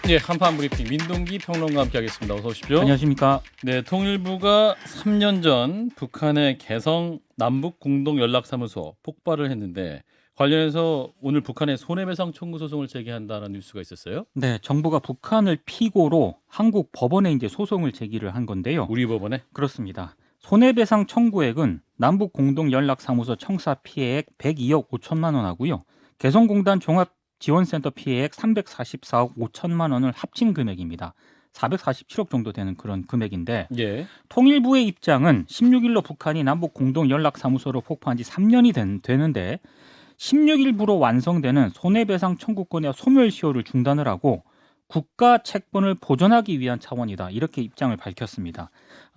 네, 한판 브리핑 민동기 평론가 함께하겠습니다. 어서 오십시오. 안녕하십니까. 네, 통일부가 3년 전 북한의 개성 남북 공동 연락사무소 폭발을 했는데 관련해서 오늘 북한의 손해배상 청구 소송을 제기한다는 뉴스가 있었어요. 네, 정부가 북한을 피고로 한국 법원에 이제 소송을 제기를 한 건데요. 우리 법원에? 그렇습니다. 손해배상 청구액은 남북 공동 연락사무소 청사 피해액 102억 5천만 원하고요. 개성공단 종합지원센터 피해액 344억 5천만 원을 합친 금액입니다. 447억 정도 되는 그런 금액인데 예. 통일부의 입장은 16일로 북한이 남북 공동 연락사무소를 폭파한 지 3년이 되는데 16일부로 완성되는 손해배상 청구권의 소멸시효를 중단을 하고 국가 채권을 보존하기 위한 차원이다. 이렇게 입장을 밝혔습니다.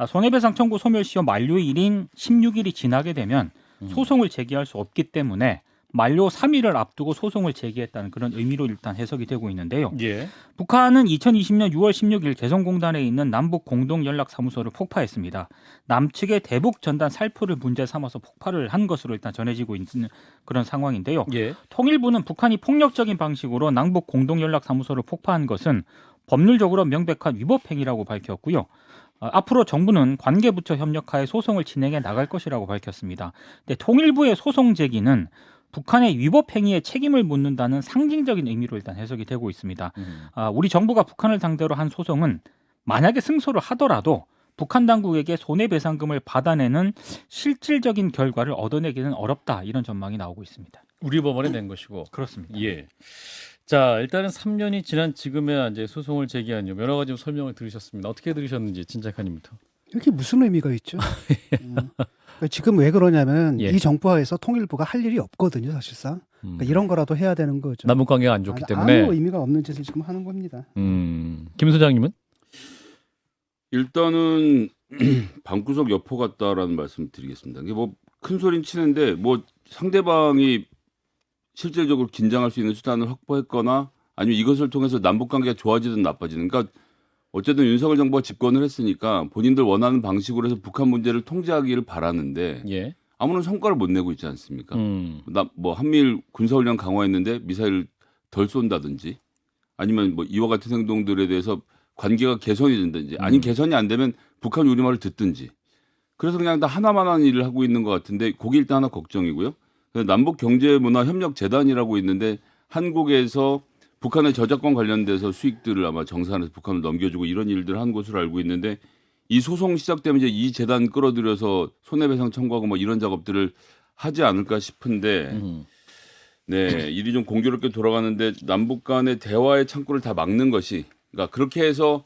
손해배상 청구 소멸시효 만료일인 16일이 지나게 되면 소송을 제기할 수 없기 때문에 만료 3일을 앞두고 소송을 제기했다는 그런 의미로 일단 해석이 되고 있는데요. 예. 북한은 2020년 6월 16일 개성공단에 있는 남북 공동연락사무소를 폭파했습니다. 남측의 대북 전단 살포를 문제 삼아서 폭발을 한 것으로 일단 전해지고 있는 그런 상황인데요. 예. 통일부는 북한이 폭력적인 방식으로 남북 공동연락사무소를 폭파한 것은 법률적으로 명백한 위법 행위라고 밝혔고요. 앞으로 정부는 관계부처 협력하에 소송을 진행해 나갈 것이라고 밝혔습니다. 근데 통일부의 소송 제기는 북한의 위법 행위에 책임을 묻는다는 상징적인 의미로 일단 해석이 되고 있습니다. 우리 정부가 북한을 상대로 한 소송은 만약에 승소를 하더라도 북한 당국에게 손해배상금을 받아내는 실질적인 결과를 얻어내기는 어렵다. 이런 전망이 나오고 있습니다. 우리 법원에 낸 것이고. 그렇습니다. 예. 자, 일단은 3년이 지난 지금에야 이제 소송을 제기한 이유 여러 가지 설명을 들으셨습니다. 어떻게 들으셨는지 진작가님부터. 이게 무슨 의미가 있죠? 지금 왜 그러냐면 예. 이 정부하에서 통일부가 할 일이 없거든요, 사실상. 그러니까 이런 거라도 해야 되는 거죠. 남북 관계가 안 좋기 때문에. 아무 의미가 없는 짓을 지금 하는 겁니다. 김 소장님은? 일단은 방구석 여포 같다라는 말씀 드리겠습니다. 이게 뭐 큰 소리는 치는데 뭐 상대방이 실질적으로 긴장할 수 있는 수단을 확보했거나 아니면 이것을 통해서 남북 관계가 좋아지든 나빠지든 그러니까 어쨌든 윤석열 정부가 집권을 했으니까 본인들 원하는 방식으로 해서 북한 문제를 통제하기를 바라는데 예. 아무런 성과를 못 내고 있지 않습니까? 뭐 한미일 군사훈련 강화했는데 미사일 덜 쏜다든지 아니면 뭐 이와 같은 행동들에 대해서 관계가 개선이 된다든지 아니 개선이 안 되면 북한 우리말을 듣든지 그래서 그냥 다 하나만한 일을 하고 있는 것 같은데 그게 일단 하나 걱정이고요. 남북 경제문화협력재단이라고 있는데 한국에서 북한의 저작권 관련돼서 수익들을 아마 정산해서 북한을 넘겨주고 이런 일들을 한 것으로 알고 있는데 이 소송 시작되면 이제 이 재단 끌어들여서 손해배상 청구하고 뭐 이런 작업들을 하지 않을까 싶은데 네 일이 좀 공교롭게 돌아가는데 남북 간의 대화의 창구를 다 막는 것이 그러니까 그렇게 해서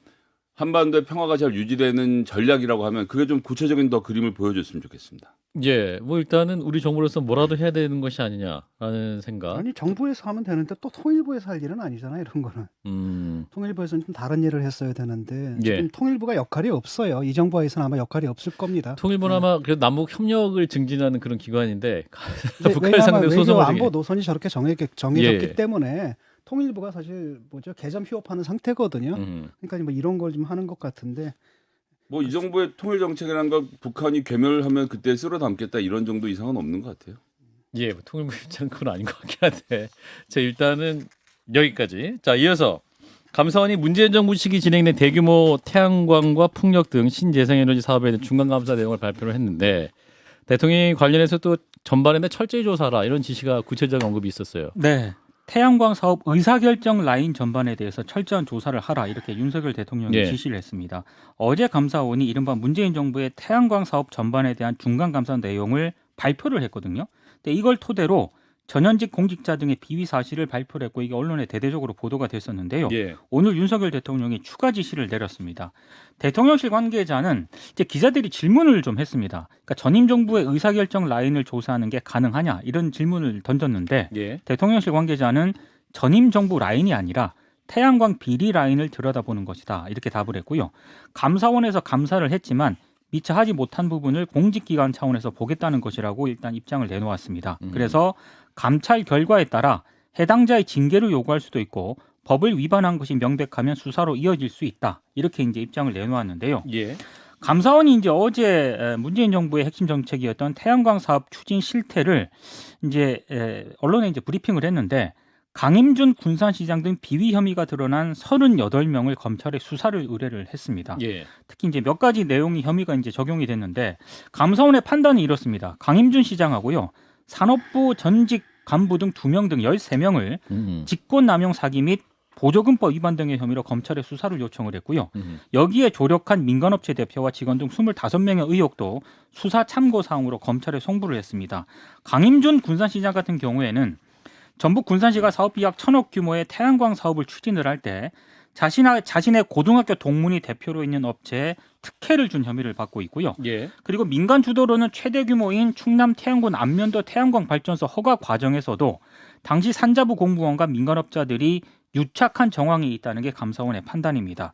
한반도의 평화가 잘 유지되는 전략이라고 하면 그게 좀 구체적인 더 그림을 보여줬으면 좋겠습니다. 예, 뭐 일단은 우리 정부로서 뭐라도 해야 되는 것이 아니냐라는 생각. 아니 정부에서 하면 되는데 또 통일부에서 할 일은 아니잖아요, 이런 거는. 통일부에서는 좀 다른 일을 했어야 되는데 예. 지금 통일부가 역할이 없어요. 이 정부에서는 아마 역할이 없을 겁니다. 통일부는 아마 그래도 남북 협력을 증진하는 그런 기관인데 네, 북한을 왜냐하면 상대로 외교 소송을 안보 제기. 노선이 저렇게 정해졌기 예. 때문에 통일부가 사실 개점 휴업하는 상태거든요. 그러니까 뭐 이런 걸 좀 하는 것 같은데 뭐 이 정부의 통일 정책이라는 거 북한이 괴멸하면 그때 쓸어 담겠다 이런 정도 이상은 없는 것 같아요. 예, 뭐 통일부 입장은 그건 아닌 것 같긴 한데. 자, 일단은 여기까지. 자, 이어서 감사원이 문재인 정부 시기 진행된 대규모 태양광과 풍력 등 신재생에너지 사업에 대한 중간감사 내용을 발표를 했는데 대통령이 관련해서 또 전반에 철저히 조사하라 이런 지시가 구체적 언급이 있었어요. 네. 태양광 사업 의사결정 라인 전반에 대해서 철저한 조사를 하라 이렇게 윤석열 대통령이 예. 지시를 했습니다. 어제 감사원이 이른바 문재인 정부의 태양광 사업 전반에 대한 중간감사 내용을 발표를 했거든요. 근데 이걸 토대로 전현직 공직자 등의 비위 사실을 발표를 했고 이게 언론에 대대적으로 보도가 됐었는데요. 예. 오늘 윤석열 대통령이 추가 지시를 내렸습니다. 대통령실 관계자는 이제 기자들이 질문을 좀 했습니다. 그러니까 전임 정부의 의사결정 라인을 조사하는 게 가능하냐 이런 질문을 던졌는데 예. 대통령실 관계자는 전임 정부 라인이 아니라 태양광 비리 라인을 들여다보는 것이다 이렇게 답을 했고요. 감사원에서 감사를 했지만 미처 하지 못한 부분을 공직기관 차원에서 보겠다는 것이라고 일단 입장을 내놓았습니다. 그래서 감찰 결과에 따라 해당자의 징계를 요구할 수도 있고 법을 위반한 것이 명백하면 수사로 이어질 수 있다. 이렇게 이제 입장을 내놓았는데요. 예. 감사원이 이제 어제 문재인 정부의 핵심 정책이었던 태양광 사업 추진 실태를 이제 언론에 이제 브리핑을 했는데 강임준 군산시장 등 비위 혐의가 드러난 38명을 검찰에 수사를 의뢰를 했습니다. 예. 특히 이제 몇 가지 내용이 혐의가 이제 적용이 됐는데 감사원의 판단이 이렇습니다. 강임준 시장하고요. 산업부 전직 간부 등 2명 등 13명을 직권남용 사기 및 보조금법 위반 등의 혐의로 검찰에 수사를 요청을 했고요. 여기에 조력한 민간업체 대표와 직원 등 25명의 의혹도 수사 참고 사항으로 검찰에 송부를 했습니다. 강임준 군산시장 같은 경우에는 전북 군산시가 사업비 약 1,000억 규모의 태양광 사업을 추진을 할 때 자신의 고등학교 동문이 대표로 있는 업체에 특혜를 준 혐의를 받고 있고요. 예. 그리고 민간 주도로는 최대 규모인 충남 태안군 안면도 태양광 발전소 허가 과정에서도 당시 산자부 공무원과 민간업자들이 유착한 정황이 있다는 게 감사원의 판단입니다.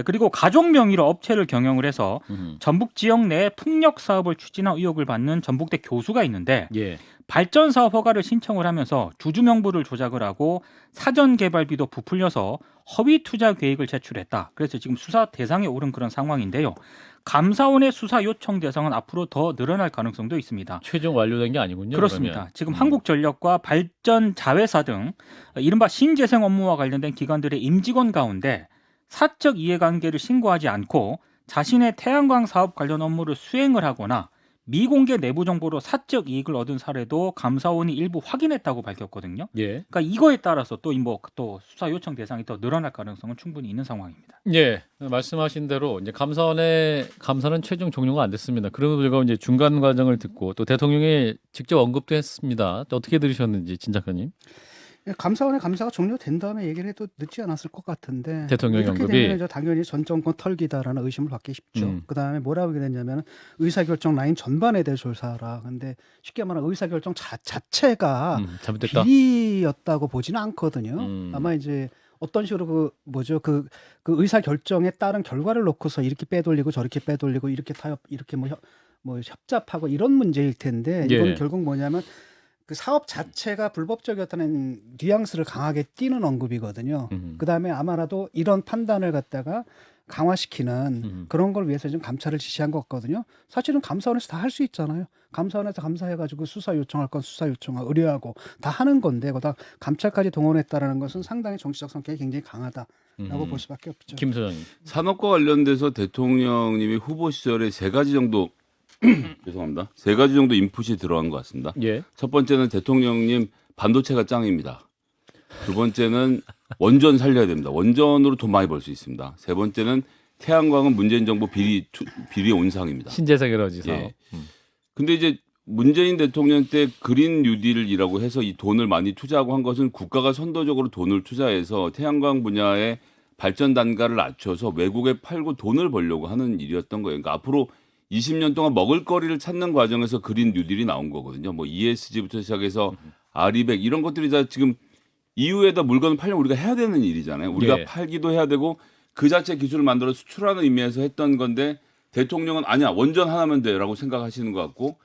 그리고 가족 명의로 업체를 경영을 해서 전북 지역 내에 풍력 사업을 추진한 의혹을 받는 전북대 교수가 있는데 예. 발전 사업 허가를 신청을 하면서 주주 명부를 조작을 하고 사전 개발비도 부풀려서 허위 투자 계획을 제출했다. 그래서 지금 수사 대상에 오른 그런 상황인데요. 감사원의 수사 요청 대상은 앞으로 더 늘어날 가능성도 있습니다. 최종 완료된 게 아니군요. 그렇습니다. 그러면. 지금 한국전력과 발전 자회사 등 이른바 신재생 업무와 관련된 기관들의 임직원 가운데 사적 이해관계를 신고하지 않고 자신의 태양광 사업 관련 업무를 수행을 하거나 미공개 내부 정보로 사적 이익을 얻은 사례도 감사원이 일부 확인했다고 밝혔거든요. 예. 그러니까 이거에 따라서 또 수사 요청 대상이 더 늘어날 가능성은 충분히 있는 상황입니다. 예. 말씀하신 대로 이제 감사는 최종 종료가 안 됐습니다. 그럼에도 불구하고 이제 중간 과정을 듣고 또 대통령이 직접 언급도 했습니다. 또 어떻게 들으셨는지 진 작가님. 감사원의 감사가 종료된 다음에 얘기를 해도 늦지 않았을 것 같은데 대통령 이렇게 언급이 되면 당연히 전 정권 털기다라는 의심을 받기 쉽죠. 그다음에 뭐라고 하게 됐냐면 의사결정 라인 전반에 대해 조사하라. 근데 쉽게 말하면 의사결정 자체가 잘못됐다. 비리였다고 보지는 않거든요. 아마 이제 어떤 식으로 그 의사 결정에 따른 결과를 놓고서 이렇게 빼돌리고 저렇게 빼돌리고 이렇게 타협 이렇게 뭐 협잡하고 이런 문제일 텐데 이건 예. 결국 뭐냐면 그 사업 자체가 불법적이었다는 뉘앙스를 강하게 띠는 언급이거든요. 그 다음에 아마라도 이런 판단을 갖다가 강화시키는 그런 걸 위해서 좀 감찰을 지시한 것 같거든요. 사실은 감사원에서 다 할 수 있잖아요. 감사원에서 감사해가지고 수사 요청할 건 수사 요청하고 의뢰하고 다 하는 건데 거기다 감찰까지 동원했다라는 것은 상당히 정치적 성격이 굉장히 강하다라고 볼 수밖에 없죠. 김 소장님. 산업과 관련돼서 대통령님이 후보 시절에 3가지 정도 죄송합니다. 3가지 정도 인풋이 들어간 것 같습니다. 예. 첫 번째는 대통령님 반도체가 짱입니다. 두 번째는 원전 살려야 됩니다. 원전으로 돈 많이 벌 수 있습니다. 세 번째는 태양광은 문재인 정부 비리 온상입니다. 신재생 에너지 사업. 예. 근데 이제 문재인 대통령 때 그린 뉴딜이라고 해서 이 돈을 많이 투자하고 한 것은 국가가 선도적으로 돈을 투자해서 태양광 분야의 발전 단가를 낮춰서 외국에 팔고 돈을 벌려고 하는 일이었던 거예요. 그러니까 앞으로 20년 동안 먹을거리를 찾는 과정에서 그린 뉴딜이 나온 거거든요. 뭐 ESG부터 시작해서 아리백 이런 것들이 다 지금 이후에다 물건을 팔려면 우리가 해야 되는 일이잖아요. 우리가 예. 팔기도 해야 되고 그 자체 기술을 만들어 수출하는 의미에서 했던 건데 대통령은 아니야 원전 하나면 돼라고 생각하시는 것 같고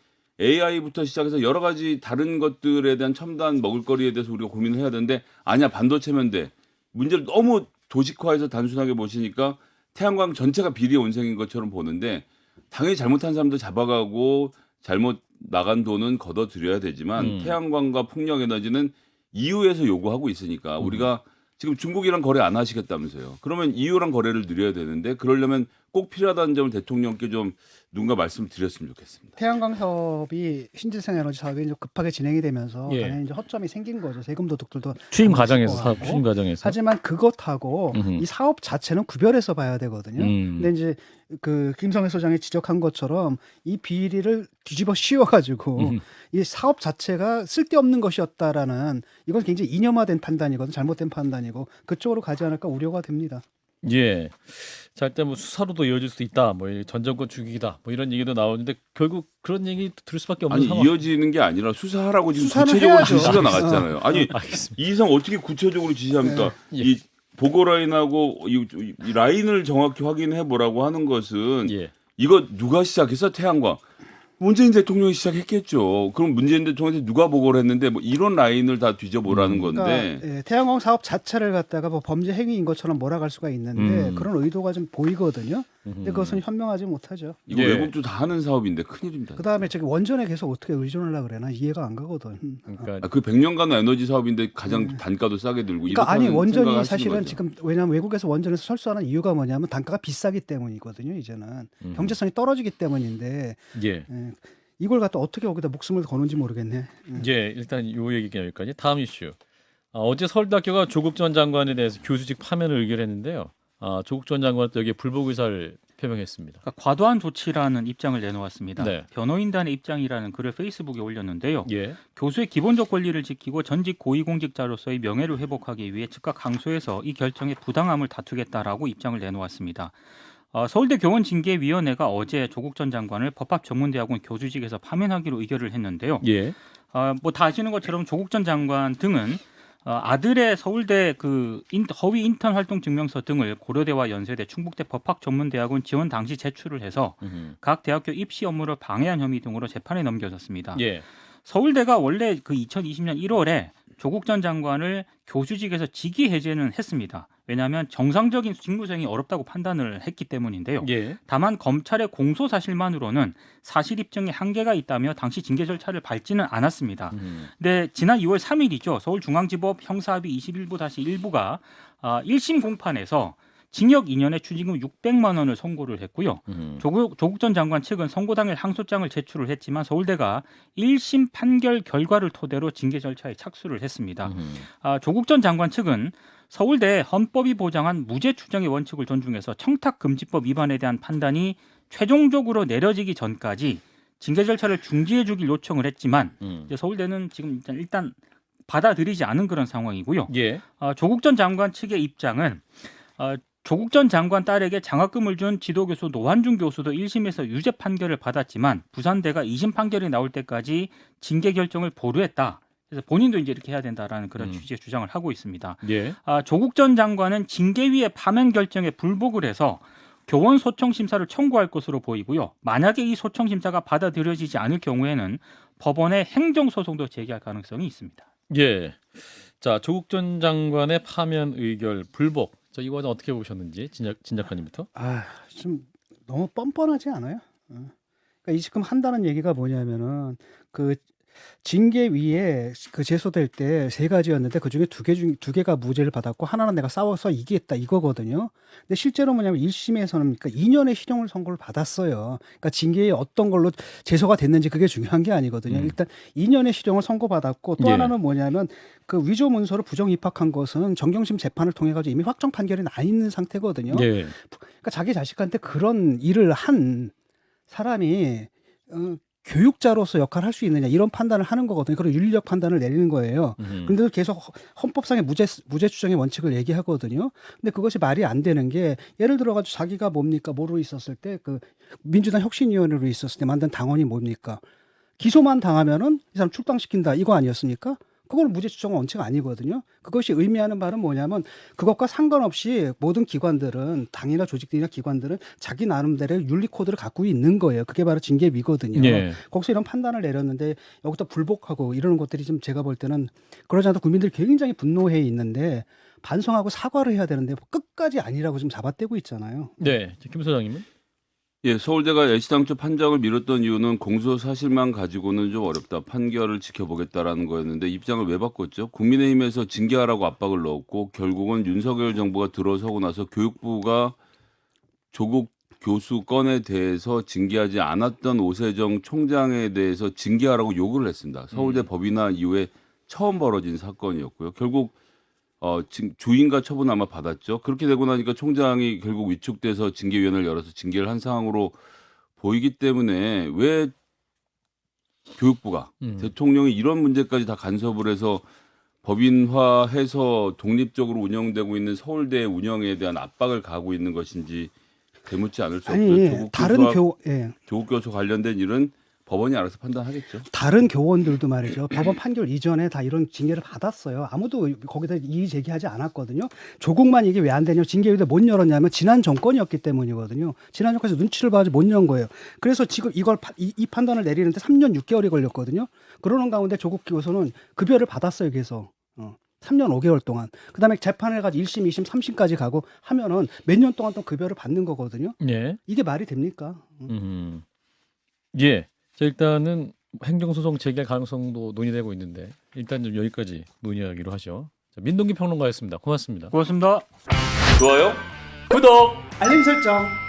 AI부터 시작해서 여러 가지 다른 것들에 대한 첨단 먹을거리에 대해서 우리가 고민을 해야 되는데 아니야 반도체면 돼. 문제를 너무 도식화해서 단순하게 보시니까 태양광 전체가 비리 온생인 것처럼 보는데 당연히 잘못한 사람도 잡아가고 잘못 나간 돈은 걷어들여야 되지만 태양광과 풍력에너지는 EU에서 요구하고 있으니까 우리가 지금 중국이랑 거래 안 하시겠다면서요. 그러면 EU랑 거래를 늘려야 되는데 그러려면 꼭 필요하다는 점을 대통령께 좀 누군가 말씀을 드렸으면 좋겠습니다. 태양광 사업이 신재생 에너지 사업이 이제 급하게 진행이 되면서 예. 당연히 이제 허점이 생긴 거죠. 세금 도둑들도 취임 많이 과정에서 있을 사업 거고. 취임 과정에서. 하지만 그것하고 이 사업 자체는 구별해서 봐야 되거든요. 근데 이제 그 김성애 소장이 지적한 것처럼 이 비리를 뒤집어 씌워가지고 이 사업 자체가 쓸데없는 것이었다라는 이건 굉장히 이념화된 판단이거든, 잘못된 판단이고 그쪽으로 가지 않을까 우려가 됩니다. 예. 자, 일단 뭐 수사로도 이어질 수도 있다. 뭐 전 정권 죽이기다. 뭐 이런 얘기도 나오는데 결국 그런 얘기 들을 수밖에 없는 아니 상황. 이어지는 게 아니라 수사하라고 지금 수사는 구체적으로 해야죠. 지시가 나갔잖아요. 아니 알겠습니다. 이 이상 어떻게 구체적으로 지시합니까? 예. 이 보고 라인하고 이 라인을 정확히 확인해 보라고 하는 것은 예. 이거 누가 시작했어? 태양광. 문재인 대통령이 시작했겠죠. 그럼 문재인 대통령한테 누가 보고를 했는데 뭐 이런 라인을 다 뒤져보라는 건데. 그러니까 태양광 사업 자체를 갖다가 뭐 범죄 행위인 것처럼 몰아갈 수가 있는데 그런 의도가 좀 보이거든요. 근데 그것은 현명하지 못하죠. 이거 예. 외국도 다 하는 사업인데 큰일입니다. 그다음에 저기 원전에 계속 어떻게 의존하려고 그래나 이해가 안 가거든. 그러니까 그 100년간 에너지 사업인데 가장 단가도 싸게 들고 그러니까 아니 이렇다는 원전이 생각을 사실은 하시는 거죠. 지금 왜냐하면 외국에서 원전에서 철수하는 이유가 뭐냐면 단가가 비싸기 때문이거든요. 이제는 경제성이 떨어지기 때문인데 예. 예, 이걸 갖다 어떻게 거기다 목숨을 거는지 모르겠네. 예, 일단 요 얘기가 여기까지. 다음 이슈. 어제 서울대학교가 조국 전 장관에 대해서 교수직 파면을 의결했는데요. 조국 전 장관은 또 여기에 불복 의사를 표명했습니다. 그러니까 과도한 조치라는 입장을 내놓았습니다. 네. 변호인단의 입장이라는 글을 페이스북에 올렸는데요. 예. 교수의 기본적 권리를 지키고 전직 고위공직자로서의 명예를 회복하기 위해 즉각 항소해서 이 결정의 부당함을 다투겠다라고 입장을 내놓았습니다. 서울대 교원징계위원회가 어제 조국 전 장관을 법학전문대학원 교수직에서 파면하기로 의결을 했는데요. 예. 뭐 다 아시는 것처럼 조국 전 장관 등은 아들의 서울대 허위 인턴 활동 증명서 등을 고려대와 연세대, 충북대 법학전문대학원 지원 당시 제출을 해서 각 대학교 입시 업무를 방해한 혐의 등으로 재판에 넘겨졌습니다. 예. 서울대가 원래 2020년 1월에 조국 전 장관을 교수직에서 직위 해제는 했습니다. 왜냐하면 정상적인 직무 수행이 어렵다고 판단을 했기 때문인데요. 예. 다만 검찰의 공소 사실만으로는 사실 입증에 한계가 있다며 당시 징계 절차를 밟지는 않았습니다. 근데 지난 2월 3일이죠. 서울중앙지법 형사합의 21부-1부가 1심 공판에서 징역 2년에 추징금 600만 원을 선고를 했고요. 조국 전 장관 측은 선고 당일 항소장을 제출을 했지만 서울대가 1심 판결 결과를 토대로 징계 절차에 착수를 했습니다. 조국 전 장관 측은 서울대 헌법이 보장한 무죄 추정의 원칙을 존중해서 청탁금지법 위반에 대한 판단이 최종적으로 내려지기 전까지 징계 절차를 중지해 주길 요청을 했지만 이제 서울대는 지금 일단 받아들이지 않은 그런 상황이고요. 예. 조국 전 장관 측의 입장은 조국 전 장관 딸에게 장학금을 준 지도교수 노환중 교수도 1심에서 유죄 판결을 받았지만 부산대가 2심 판결이 나올 때까지 징계 결정을 보류했다. 그래서 본인도 이제 이렇게 해야 된다라는 그런 취지의 주장을 하고 있습니다. 예. 조국 전 장관은 징계위의 파면 결정에 불복을 해서 교원 소청 심사를 청구할 것으로 보이고요. 만약에 이 소청 심사가 받아들여지지 않을 경우에는 법원에 행정 소송도 제기할 가능성이 있습니다. 예. 자, 조국 전 장관의 파면 의결 불복. 이거는 어떻게 보셨는지 진 작가님부터. 좀 너무 뻔뻔하지 않아요? 그러니까 이 지금 한다는 얘기가 뭐냐면은 그 징계위에 제소될 때 세 가지였는데 그 중에 두 개가 무죄를 받았고 하나는 내가 싸워서 이기겠다 이거거든요. 근데 실제로 뭐냐면 1심에서는 그러니까 2년의 실형을 선고를 받았어요. 그러니까 징계에 어떤 걸로 제소가 됐는지 그게 중요한 게 아니거든요. 일단 2년의 실형을 선고받았고 또 예. 하나는 뭐냐면 그 위조 문서를 부정 입학한 것은 정경심 재판을 통해 가지고 이미 확정 판결이 나 있는 상태거든요. 예. 그러니까 자기 자식한테 그런 일을 한 사람이 교육자로서 역할을 할 수 있느냐 이런 판단을 하는 거거든요. 그런 윤리적 판단을 내리는 거예요. 그런데도 계속 헌법상의 무죄 추정의 원칙을 얘기하거든요. 근데 그것이 말이 안 되는 게 예를 들어가지고 자기가 뭡니까 뭐로 있었을 때 그 민주당 혁신위원회로 있었을 때 만든 당원이 뭡니까 기소만 당하면은 이 사람 출당시킨다 이거 아니었습니까? 그걸 무죄 추정 원칙 아니거든요. 그것이 의미하는 바는 뭐냐면 그것과 상관없이 모든 기관들은 당이나 조직들이나 기관들은 자기 나름대로의 윤리 코드를 갖고 있는 거예요. 그게 바로 징계위거든요. 예. 거기서 이런 판단을 내렸는데 여기다 불복하고 이러는 것들이 좀 제가 볼 때는 그러지 않아도 국민들이 굉장히 분노해 있는데 반성하고 사과를 해야 되는데 끝까지 아니라고 좀 잡아떼고 있잖아요. 네. 김 소장님은? 예, 서울대가 애시당초 판정을 미뤘던 이유는 공소 사실만 가지고는 좀 어렵다. 판결을 지켜보겠다라는 거였는데 입장을 왜 바꿨죠? 국민의힘에서 징계하라고 압박을 넣었고 결국은 윤석열 정부가 들어서고 나서 교육부가 조국 교수 건에 대해서 징계하지 않았던 오세정 총장에 대해서 징계하라고 요구를 했습니다. 서울대 법인화 이후에 처음 벌어진 사건이었고요. 결국 주인과 처분 아마 받았죠. 그렇게 되고 나니까 총장이 결국 위축돼서 징계위원회를 열어서 징계를 한 상황으로 보이기 때문에 왜 교육부가 대통령이 이런 문제까지 다 간섭을 해서 법인화해서 독립적으로 운영되고 있는 서울대 운영에 대한 압박을 가하고 있는 것인지 되묻지 않을 수 없죠. 조국 교수 관련된 일은 법원이 알아서 판단하겠죠. 다른 교원들도 말이죠. 법원 판결 이전에 다 이런 징계를 받았어요. 아무도 거기다 이의 제기하지 않았거든요. 조국만 이게 왜 안 되냐. 징계위도 못 열었냐면 지난 정권이었기 때문이거든요. 지난 정권에서 눈치를 봐가지고 못 연 거예요. 그래서 지금 이 판단을 내리는데 3년 6개월이 걸렸거든요. 그러는 가운데 조국 교수는 급여를 받았어요. 계속. 3년 5개월 동안. 그다음에 재판을 가지고 1심, 2심, 3심까지 가고 하면은 몇 년 동안 또 급여를 받는 거거든요. 예. 이게 말이 됩니까? 예. 자, 일단은 행정소송 재개 가능성도 논의되고 있는데 일단 좀 여기까지 논의하기로 하죠. 자, 민동기 평론가였습니다. 고맙습니다. 고맙습니다. 좋아요. 구독. 알림 설정.